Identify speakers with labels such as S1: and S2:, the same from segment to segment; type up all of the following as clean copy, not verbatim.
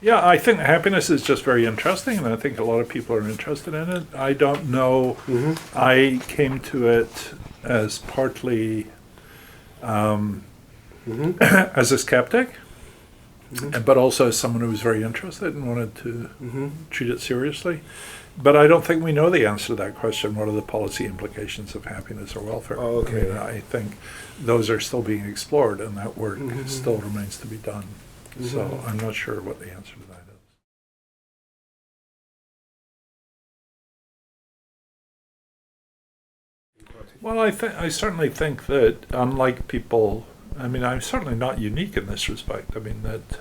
S1: Yeah, I think happiness is just very interesting, and I think a lot of people are interested in it. I don't know. I came to it as partly as a skeptic, but also as someone who was very interested and wanted to treat it seriously. But I don't think we know the answer to that question. What are the policy implications of happiness or welfare?
S2: Oh, okay.
S1: I mean, I think those are still being explored, and that work still remains to be done. So I'm not sure what the answer to that is. Well, I certainly think that unlike people, I mean, I'm certainly not unique in this respect. I mean, that,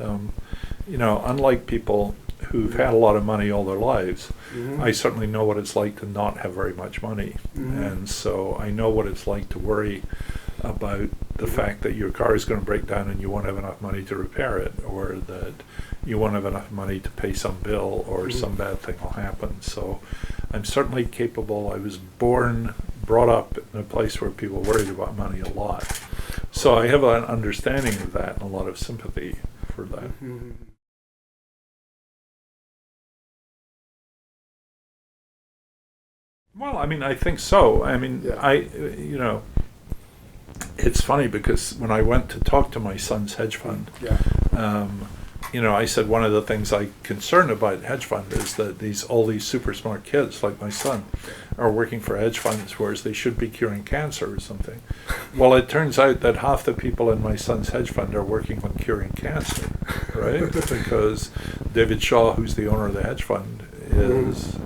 S1: unlike people who've had a lot of money all their lives, I certainly know what it's like to not have very much money. And so I know what it's like to worry about the fact that your car is going to break down and you won't have enough money to repair it, or that you won't have enough money to pay some bill, or some bad thing will happen. So I'm certainly capable. I was brought up in a place where people worried about money a lot. So I have an understanding of that and a lot of sympathy for that. Well, I mean, I think so. I mean, it's funny because when I went to talk to my son's hedge fund, I said one of the things I'm concerned about hedge fund is that all these super smart kids like my son are working for hedge funds, whereas they should be curing cancer or something. Well, it turns out that half the people in my son's hedge fund are working on curing cancer, right? Because David Shaw, who's the owner of the hedge fund, is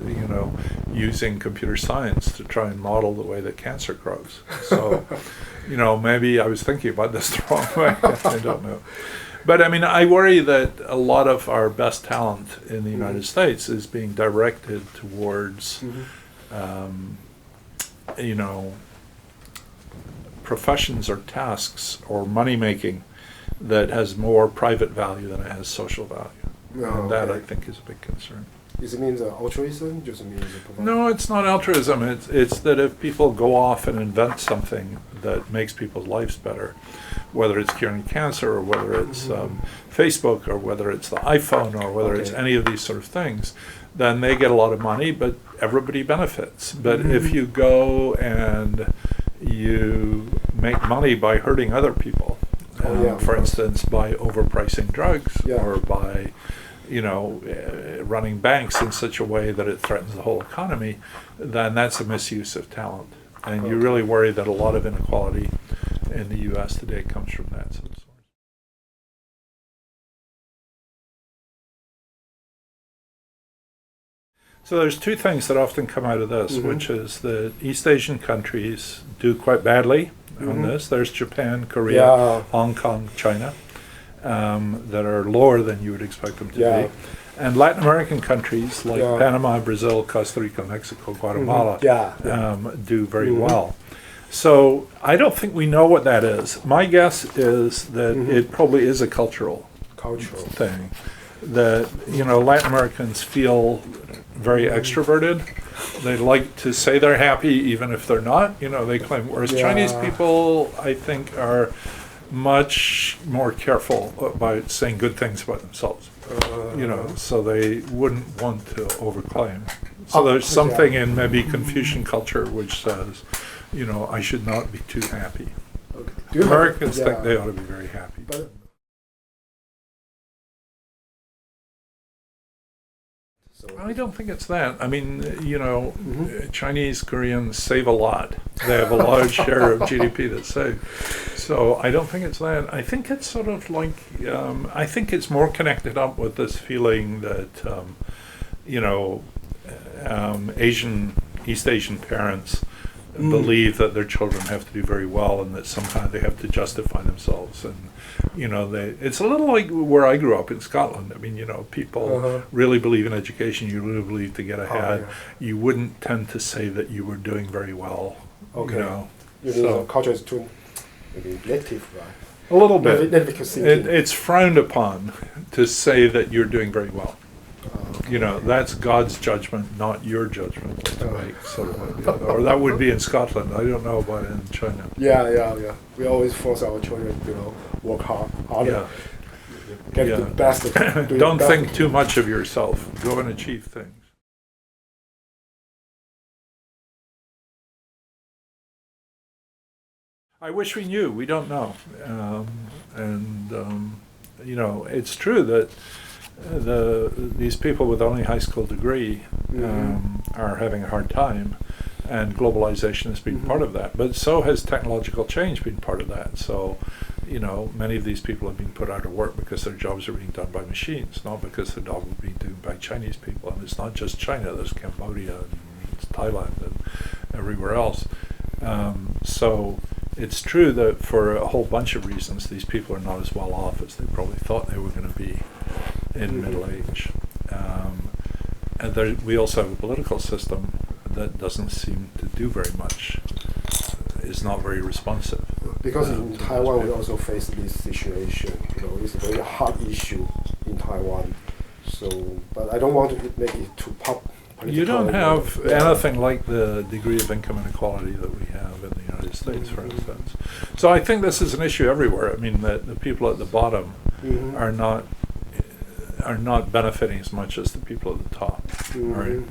S1: using computer science to try and model the way that cancer grows. So, maybe I was thinking about this the wrong way. I don't know. But I mean, I worry that a lot of our best talent in the United States is being directed towards, professions or tasks or money making that has more private value than it has social value. And that, I think, is a big concern.
S2: Does it mean altruism?
S1: No, it's not altruism. It's that if people go off and invent something that makes people's lives better, whether it's curing cancer or whether it's Facebook or whether it's the iPhone or whether it's any of these sort of things, then they get a lot of money, but everybody benefits. But if you go and you make money by hurting other people, for instance, by overpricing drugs or by running banks in such a way that it threatens the whole economy, then that's a misuse of talent. And you really worry that a lot of inequality in the U.S. today comes from that sort of source. So there's two things that often come out of this, which is that East Asian countries do quite badly on this. There's Japan, Korea, Hong Kong, China. That are lower than you would expect them to be. And Latin American countries like Panama, Brazil, Costa Rica, Mexico, Guatemala do very well. So I don't think we know what that is. My guess is that it probably is a cultural thing. That, Latin Americans feel very extroverted. They like to say they're happy even if they're not. They claim. Whereas Chinese people, I think, are much more careful about saying good things about themselves, so they wouldn't want to overclaim. So there's something in maybe Confucian culture which says, I should not be too happy. Americans think they ought to be very happy. I don't think it's that. I mean, Chinese, Koreans save a lot. They have a large share of GDP that's saved. So I don't think it's that. I think it's sort of like, I think it's more connected up with this feeling that, East Asian parents believe that their children have to do very well and that somehow they have to justify themselves. And, it's a little like where I grew up in Scotland. I mean, people really believe in education. You really believe to get ahead. You wouldn't tend to say that you were doing very well.
S2: So culture is too maybe negative, right?
S1: A little bit. It's frowned upon to say that you're doing very well. That's God's judgment, not your judgment to make. Or that would be in Scotland. I don't know about it in China.
S2: Yeah. We always force our children, work hard. get the best.
S1: Don't think too much of yourself. Go and achieve things. I wish we knew. We don't know. You know, it's true that these people with only high school degree are having a hard time, and globalization has been part of that. But so has technological change been part of that. So, you know, many of these people have been put out of work because their jobs are being done by machines, not because the job is being done by Chinese people. And it's not just China. There's Cambodia and Thailand and everywhere else. So it's true that for a whole bunch of reasons, these people are not as well off as they probably thought they were going to be in middle age. And we also have a political system that doesn't seem to do very much, is not very responsive.
S2: Because in Taiwan we also face this situation. You know, it's a very hard issue in Taiwan. So, but I don't want to make it too political.
S1: You don't have anything like the degree of income inequality that we have in the United States, for instance. So I think this is an issue everywhere. I mean, the people at the bottom are not benefiting as much as the people at the top, right?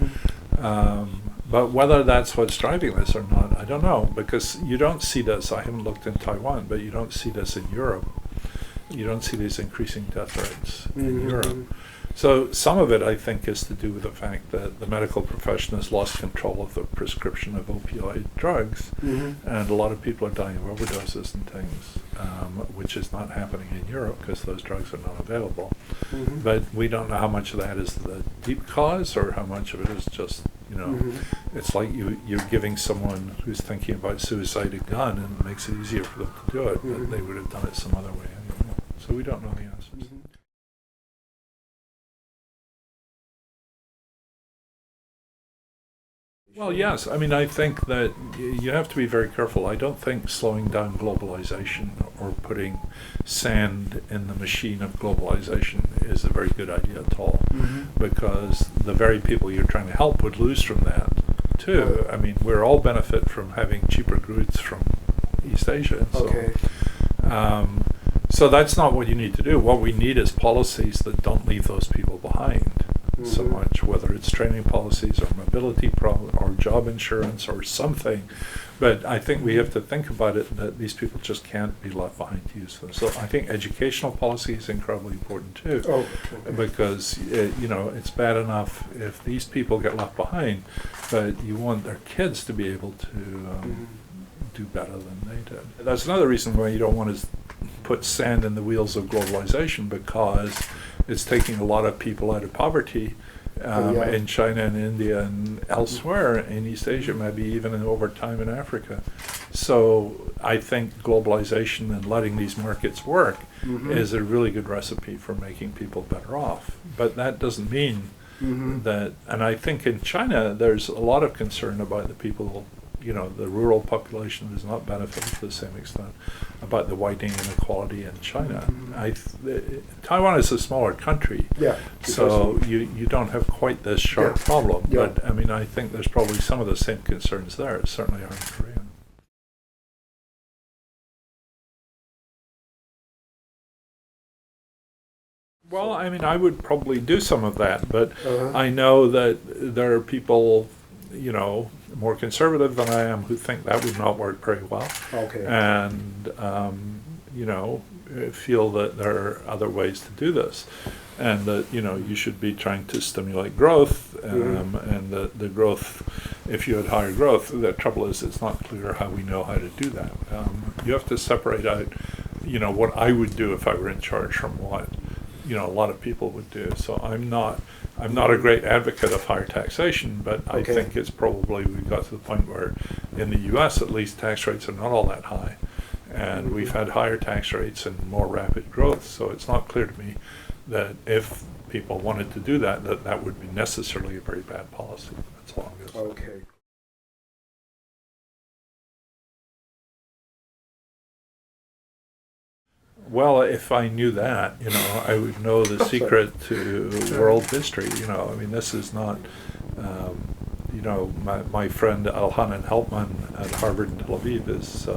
S1: But whether that's what's driving this or not, I don't know, because you don't see this. I haven't looked in Taiwan, but you don't see this in Europe. You don't see these increasing death rates in Europe. So some of it, I think, is to do with the fact that the medical profession has lost control of the prescription of opioid drugs, and a lot of people are dying of overdoses and things, which is not happening in Europe because those drugs are not available. But we don't know how much of that is the deep cause or how much of it is just, you know, it's like you're giving someone who's thinking about suicide a gun and it makes it easier for them to do it, but they would have done it some other way anyway. So we don't know the answers. Well, yes. I mean, I think that you have to be very careful. I don't think slowing down globalization or putting sand in the machine of globalization is a very good idea at all, because the very people you're trying to help would lose from that too. I mean, we're all benefit from having cheaper goods from East Asia. So that's not what you need to do. What we need is policies that don't leave those people behind so much, whether it's training policies or mobility or job insurance or something. But I think we have to think about it that these people just can't be left behind to use them. So I think educational policy is incredibly important too, because you know, it's bad enough if these people get left behind, but you want their kids to be able to do better than they did. That's another reason why you don't want to put sand in the wheels of globalization, because it's taking a lot of people out of poverty in China and India and elsewhere in East Asia, maybe even over time in Africa. So I think globalization and letting these markets work is a really good recipe for making people better off. But that doesn't mean that, and I think in China there's a lot of concern about the people, you know, the rural population does not benefit to the same extent, about the widening inequality in China. Taiwan is a smaller country, so you don't have quite this sharp problem. But I mean, I think there's probably some of the same concerns there. It certainly are in Korea. Well, I mean, I would probably do some of that, but I know that there are people, you know, more conservative than I am, who think that would not work very well. And, you know, feel that there are other ways to do this. And that, you know, you should be trying to stimulate growth, and the growth, if you had higher growth, the trouble is it's not clear how we know how to do that. You have to separate out, you know, what I would do if I were in charge from what, you know, a lot of people would do. So I'm not a great advocate of higher taxation, but I think it's probably, we've got to the point where in the US at least tax rates are not all that high, and we've had higher tax rates and more rapid growth. So it's not clear to me that if people wanted to do that, that would be necessarily a very bad policy. That's all I'm going to say. Well, if I knew that, you know, I would know the secret to world history. You know, I mean, this is not, you know, my friend Elhanan Helpman at Harvard and Tel Aviv is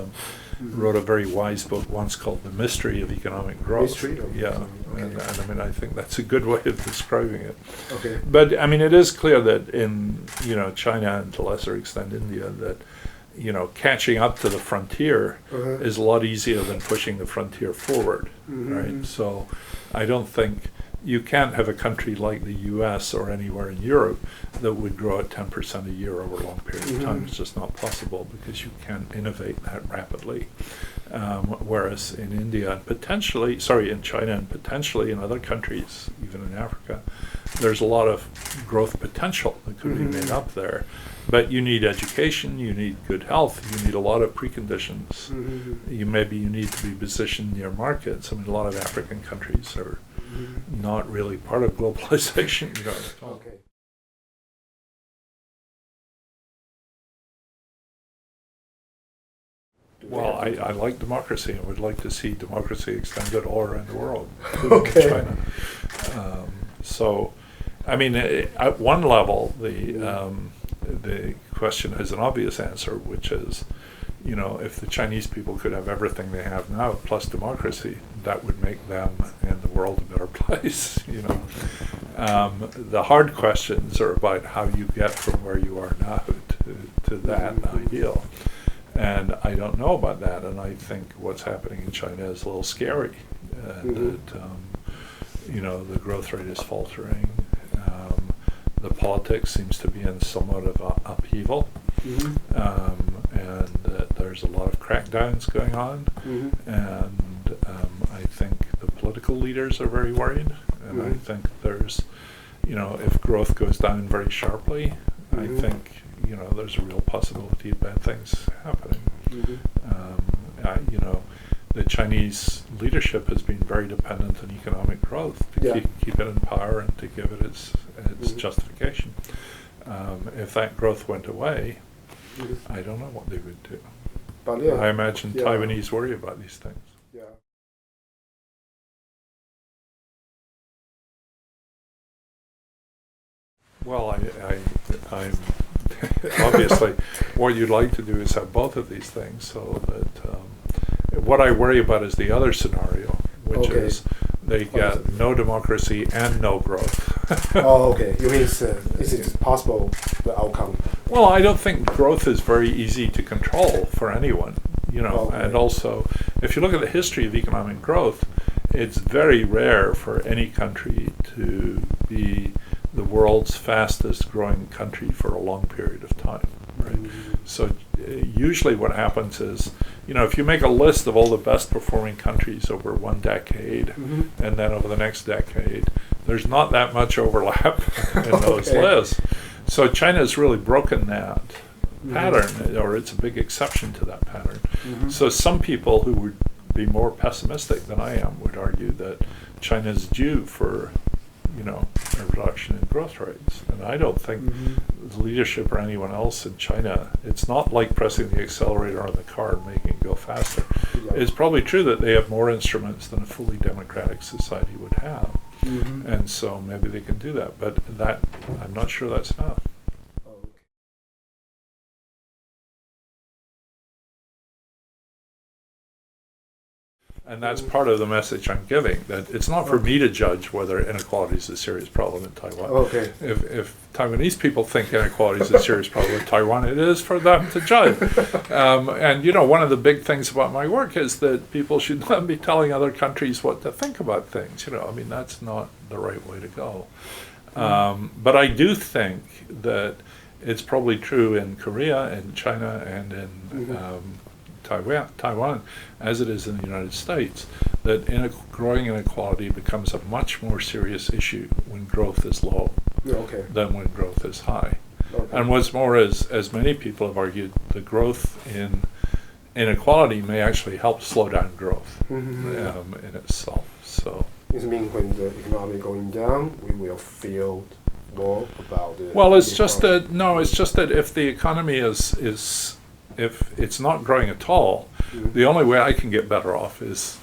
S1: wrote a very wise book once called The Mystery of Economic Growth.
S2: Mystery of
S1: yeah,
S2: okay.
S1: and I mean, I think that's a good way of describing it.
S2: Okay.
S1: But I mean, it is clear that in China and to a lesser extent India, that catching up to the frontier is a lot easier than pushing the frontier forward, right? So I don't think you can't have a country like the US or anywhere in Europe that would grow at 10% a year over a long period of time. It's just not possible because you can't innovate that rapidly. Whereas in India and in China and potentially in other countries, even in Africa, there's a lot of growth potential that could be made up there. But you need education, you need good health, you need a lot of preconditions. You need to be positioned near markets. I mean, a lot of African countries are not really part of globalization.
S2: Okay.
S1: Well, I like democracy and would like to see democracy extended all around the world,
S2: Okay.
S1: China. So, I mean, at one level, the question has an obvious answer, which is, if the Chinese people could have everything they have now plus democracy, that would make them and the world a better place. The hard questions are about how you get from where you are now to that ideal. And I don't know about that, and I think what's happening in China is a little scary. And that, the growth rate is faltering. The politics seems to be in somewhat of upheaval, and that there's a lot of crackdowns going on. And I think the political leaders are very worried. And I think there's, if growth goes down very sharply, I think there's a real possibility of bad things happening. The Chinese leadership has been very dependent on economic growth to keep it in power and to give it its justification. If that growth went away, I don't know what they would do. But I imagine Taiwanese worry about these things.
S2: Yeah.
S1: Well, I'm obviously what you'd like to do is have both of these things, so that what I worry about is the other scenario, which is they get no democracy and no growth.
S2: Okay. You mean is it possible, the outcome?
S1: Well, I don't think growth is very easy to control for anyone, and also if you look at the history of economic growth, it's very rare for any country to be the world's fastest growing country for a long period of time, right? So usually what happens is, if you make a list of all the best performing countries over one decade, and then over the next decade, there's not that much overlap in those lists. So China's really broken that pattern, or it's a big exception to that pattern. So some people who would be more pessimistic than I am would argue that China's due for a reduction in growth rates. And I don't think the leadership or anyone else in China, it's not like pressing the accelerator on the car and making it go faster. It's probably true that they have more instruments than a fully democratic society would have. And so maybe they can do that, but I'm not sure that's enough. And that's part of the message I'm giving, that it's not for me to judge whether inequality is a serious problem in Taiwan.
S2: Okay.
S1: If Taiwanese people think inequality is a serious problem in Taiwan, it is for them to judge. And one of the big things about my work is that people should not be telling other countries what to think about things. That's not the right way to go. But I do think that it's probably true in Korea, in China, and in Taiwan, as it is in the United States, that growing inequality becomes a much more serious issue when growth is low than when growth is high. And what's more is, as many people have argued, the growth in inequality may actually help slow down growth in itself. So
S2: it means when the economy going down, we will feel more about it.
S1: Well, it's just that if the economy if it's not growing at all, the only way I can get better off is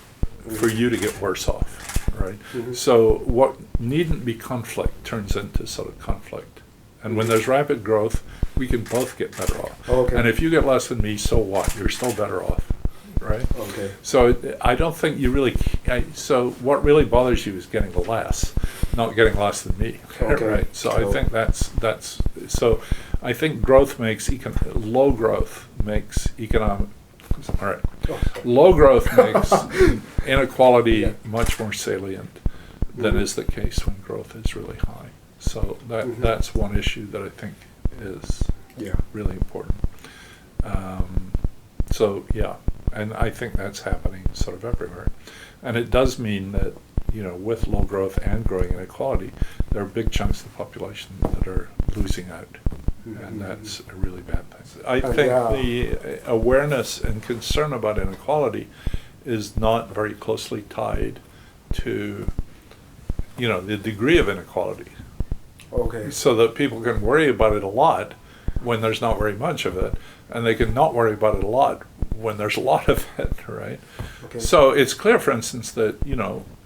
S1: for you to get worse off, right? So what needn't be conflict turns into sort of conflict. And when there's rapid growth, we can both get better off. And if you get less than me, so what? You're still better off. right?
S2: Okay.
S1: So I don't think you really. So what really bothers you is getting less, not getting less than me, right? So I think that's. So I think growth makes low growth makes economic. All right. Low growth makes inequality much more salient than is the case when growth is really high. So that's one issue that I think is really important. And I think that's happening sort of everywhere. And it does mean that, with low growth and growing inequality, there are big chunks of the population that are losing out. And that's a really bad thing. I think the awareness and concern about inequality is not very closely tied to, the degree of inequality.
S2: Okay.
S1: So that people can worry about it a lot when there's not very much of it, and they can not worry about it a lot when there's a lot of it, right?
S2: Okay.
S1: So it's clear, for instance, that,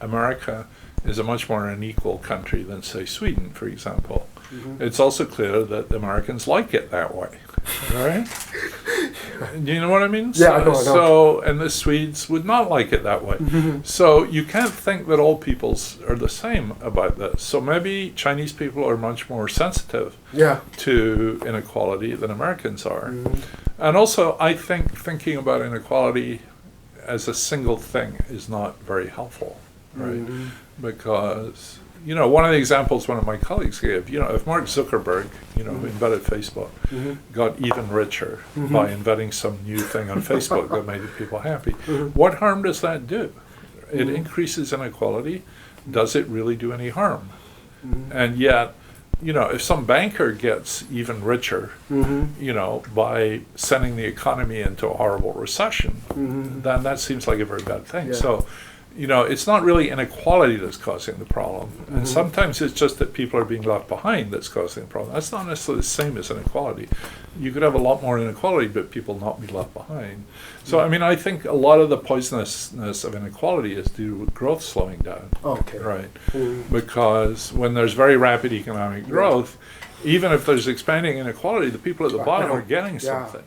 S1: America is a much more unequal country than, say, Sweden, for example. It's also clear that the Americans like it that way, right? Do you know what I mean?
S2: Yeah, I know.
S1: So, and the Swedes would not like it that way. So you can't think that all peoples are the same about this. So maybe Chinese people are much more sensitive to inequality than Americans are. And also, I think thinking about inequality as a single thing is not very helpful, right? Because, one of the examples one of my colleagues gave, if Mark Zuckerberg, who invented Facebook, got even richer by inventing some new thing on Facebook that made people happy, what harm does that do? It increases inequality. Does it really do any harm? And yet, if some banker gets even richer, by sending the economy into a horrible recession, then that seems like a very bad thing.
S2: Yeah.
S1: So, it's not really inequality that's causing the problem. And sometimes it's just that people are being left behind that's causing the problem. That's not necessarily the same as inequality. You could have a lot more inequality, but people not be left behind. So, I think a lot of the poisonousness of inequality is due to growth slowing down.
S2: Okay.
S1: Right. Because when there's very rapid economic growth, even if there's expanding inequality, the people at the bottom are getting something.